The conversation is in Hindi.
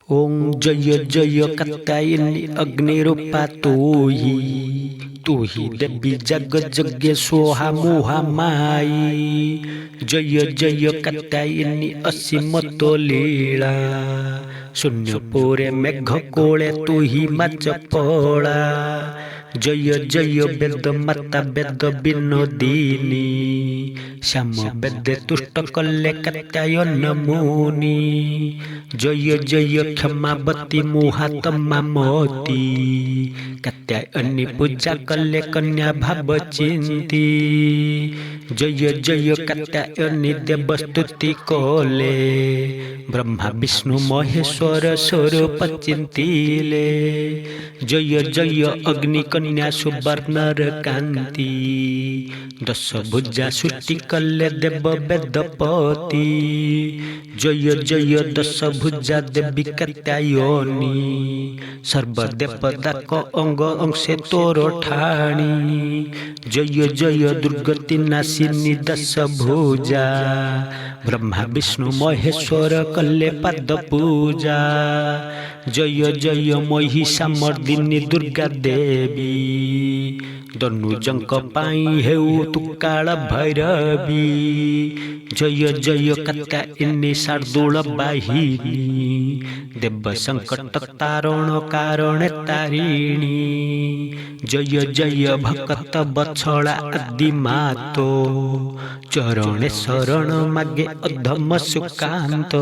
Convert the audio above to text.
ओं जय जय कात्यायिनी अग्निरूपा तू ही देवी जग जग्य सोहा मोहा माई। जय जय कात्यायिनी असीम तो लीला शून्य पोरे मेघ कोळे तू ही माच पळा। जय जय वेद माता वेद विनोदिनी श्याम वेदे तुष्ट कले कात्यायन मुनि। जय जय क्षमावती मोहात्मा मोती कात्यायनी पूजा कले कन्या भाव चिंती। जय जय कात्यायनी देव स्तुति कले ब्रह्मा विष्णु महेश्वर स्वरूप चिंतिले। जय जय अग्नि कन्या सुवर्णर कांति दश भुजा सृष्टि कले देव वेदपति। जय जय दश भुजा देवी कात्यायनी सर्वदेव दाक अंग अंशे तोर ठाणी। जय जय दुर्गति नाशिनी दश भुजा ब्रह्मा विष्णु महेश्वर कले पाद पूजा। जय जय महिषामर्दिनी दुर्गा देवी धनुजंक पाई हेउ तु काल भैरवी। जय जय कात्यायनी शार्दूल वाहिनी देव संकट तारण कारण तारिणी। जय जय भक्त बछड़ा आदि मातो चरणे शरण मागे अधम सुकांत।